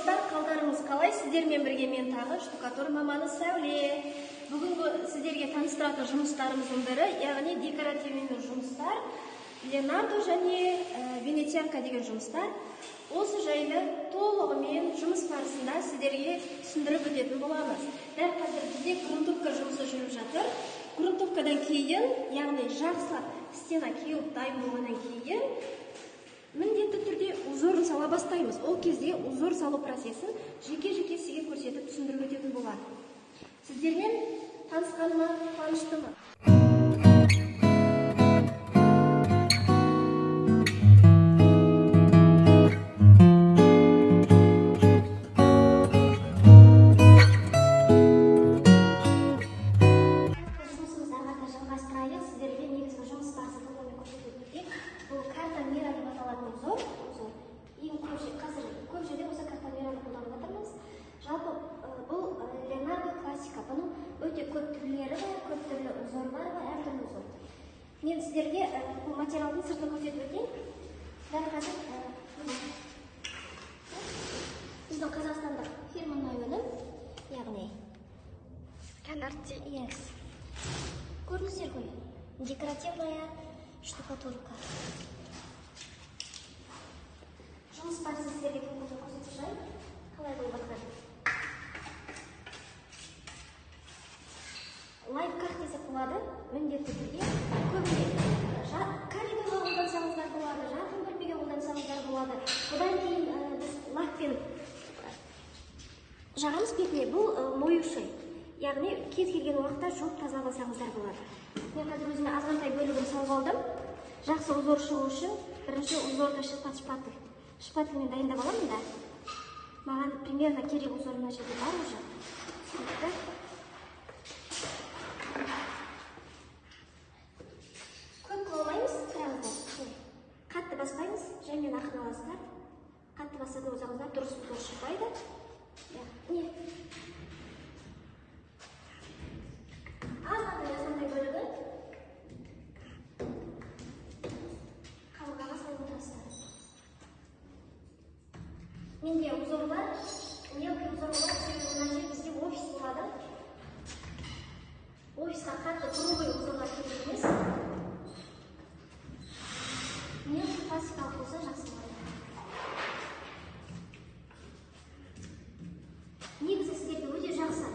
достар, қалдарыңыз қалай? Сіздермен бірге мен тағы штукатур маманы Сәуле. Бүгінгі сіздерге таныстыратын жұмыстарымыздың бірі, яғни декоративный жұмыстар, Ленардо және Венецианка деген жұмыстар. Осы жайлы толығымен жұмыс барысында сіздерге түсіндіріп өтетін боламыз. Дәл қазір бізде грунтовка жұмысы жүріп жатыр. Грунтовкадан кейін, яғни жақсы стена кеуіп дайын болғаннан кейін, міндетті түрде узорын сала бастаймыз. Ол кезде узор салу процесін жеке-жеке сізге көрсетіп түсіндіріп өтетін болады. Сіздермен танысқаныма қуаныштымын. Өте көп түрлері бар, көп түрлі узорлар бар, әртүрлі узор. Мен сіздерге бұл материалдың сыртын көрсетіп өтейін. Дәл қазір біздің қазақстандық фирманың өнім, яғни Ленарди. Көрдіңіздер ғой, декоративная штукатурка. Жұмыс барысы сіздерге толығымен көрсетіп жай, қалай болып жатқанын. Лайфхак десек болады, міндетті түрде көбірек коридорға қолдансаңыздар болады, жарқын бөлмеге қолдансаңыздар болады. Одан кейін біз лакпен жағамыз бетіне, бұл моюшы, яғни кез келген уақытта жуып тазаласаңыздар болады. Мен қазір өзіме азғантай бөлігін салып алдым. Жақсы узор шығу үшін бірінші узорды шпательмен дайындап аламын да. Маған примерно керек узор мына жерде бар уже. Қатты баспаймыз, жәймен ақын аласыздар. Қатты басатын болсаңыздар дұрыс узор шықпайды. Азғантай бөлігі қабырғаға салып отырасыздар. Менде узорлар, мелкий узорлар, мына жер бізде офис болады. Офисқа қатты грубый узорлар керек емес. Пластикалық болса жақсы болады. Негізі сіздерге өте жақсы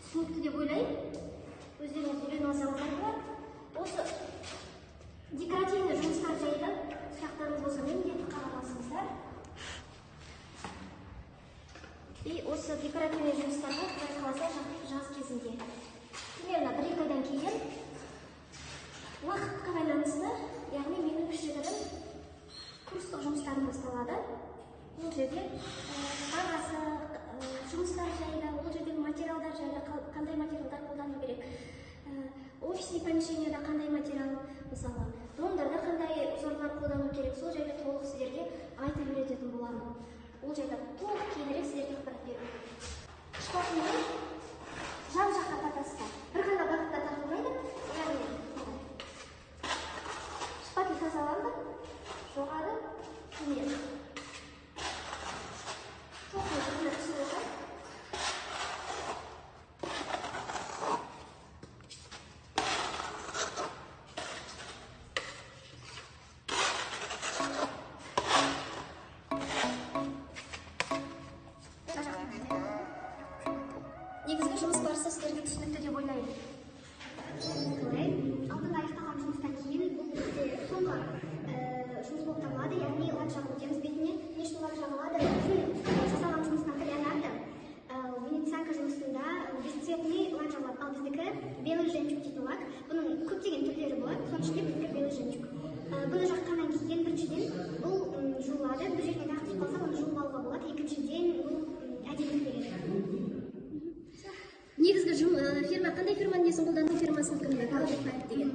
түсінікті деп ойлаймын. Өздеріңіз үйреніп алсаңыздар болады. Осы декоративный жұмыстар жайлы сұрақтарыңыз болса міндетті хабарласыңыздар. И осы декоративный жұмыстарға Құдай қаласа жаз кезінде примерно 1-2 айдан кейін уақытқа байланысты, яғни менің кішігірім курстық жұмыстарым басталады. Ол жерде бағасы, жұмыстар жайлы, ол жердегі материалдар жайлы, қандай материалдар қолдану керек, офисный помещениеда қандай материал, мысалы, домдарда қандай узорлар қолдану керек, сол жайлы толық сіздерге айтып үйрететін боламын. Ол жайлы толық кейінірек сіздерге ақпарат беремін. Шпательмен жан-жаққа тартасыздар. бір ғана бағытта тартылмайды, яғни шпатель тазаланды, жоғары, төмен. Негізгі жұмыс барысы сіздерге түсінікті деп ойлаймын. Алдын аяқталған жұмыстан кейін бұл бізде соңғы жұмыс болып табылады, яғни лак жағу өтеміз бетіне. Не үшін лак жағылады? Жасалған жұмыстан Ленардо Венецианка жұмысында бесцветный лак жағылады, ал біздікі белый жемчуг дейтін лак. Бұның көптеген түрлері болады, соның ішінде біздікі белый жемчуг. Бұны жаққаннан кейін біріншіден бұл жуылады, бір жерден ақтып қалса оны жуып алуға болады, екіншіден бұл әдемілік береді. Негізгі фирма, қандай фирманың несін қолдану фирмасын кімді? деген.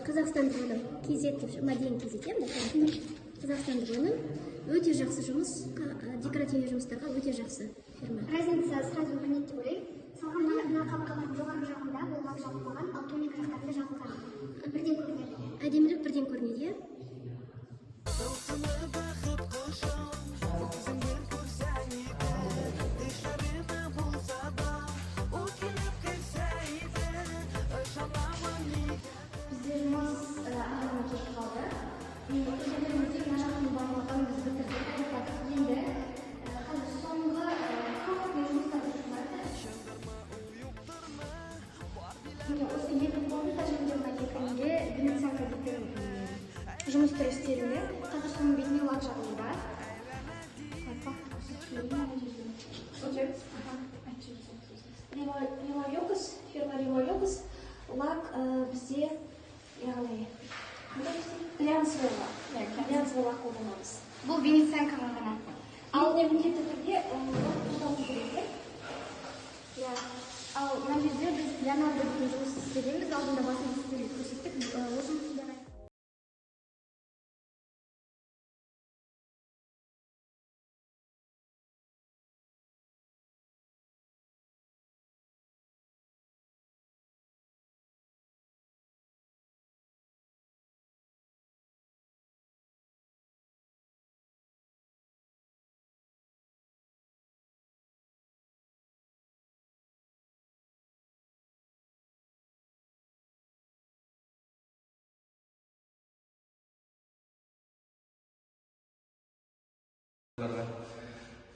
Қазақстандық өнім, KZ, Маден KZ, Қазақстандық өнім. Өте жақсы жұмыс, декоративный жұмыстарға өте жақсы фирма. Разница сразу білінеді деп ойлаймын. Салған мына қабырғаның жоғарғы жағында ол лак жағылмаған, ал төменгі жақтарында жағылған. Бірден көрінеді. Әдемілік бірден көрінеді, иә? жұмыстарына. Ал міндетті түрде қолдану керек. Иә. Ал мына жерде біз Леонардо деген жұмыс істегенбіз, алдында басында сіздерге көрсеттік. Осы жұмысты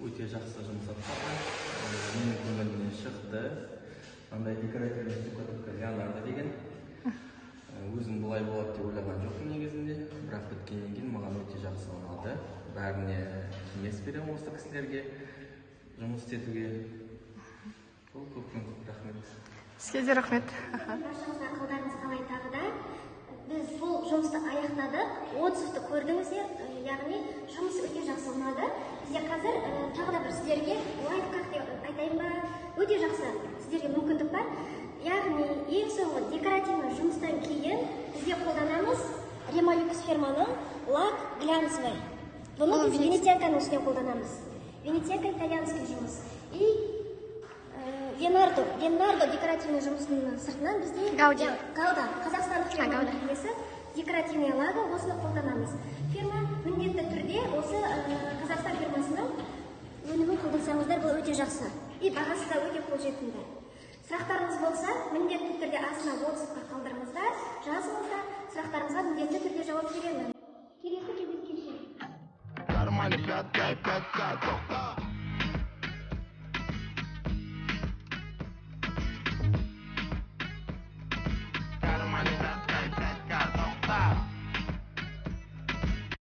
өте жақсы жұмыс атқарды. Менің көңілімнен шықты. Андай декоративный штукатурка Леонардо деген. Өзім бұлай болады деп ойлаған жоқпын негізінде, бірақ біткеннен кейін маған өте жақсы ұнады. Бәріне кеңес беремін осы кісілерге жұмыс істетуге. Ол көп рахмет. Сізге де рахмет. баршаңызға ақылдарыңыз қалай тағы да. Біз бұл жұмысты аяқтадық, отзывты көрдіңіздер, яғни жұмыс өте жақсы ұнады. Бізде қазір тағы да бір сіздерге лайфхак деп айтайын ба, өте жақсы сіздерге мүмкіндік бар. Яғни ең соңғы декоративный жұмыстан кейін бізде қолданамыз Ремолюкс фирманың лак глянцевый. Бұны біз венецианканың үстіне қолданамыз. Венецианка итальянский жұмыс. И Ленардо декоративный жұмысының сыртынан бізде Гауда, қазақстандық фирманың кеңесі декоративный лага осыны қолданамыз. Фирма міндетті түрде осы Қазақстан фирмасының өнімін қолдансаңыздар, бұл өте жақсы. И бағасы да өте қолжетімді. Сұрақтарыңыз болса, міндетті түрде астына WhatsApp-қа қалдырыңыздар, жазыңыздар, сұрақтарыңызға міндетті түрде жауап беремін. Келесі кездескенше.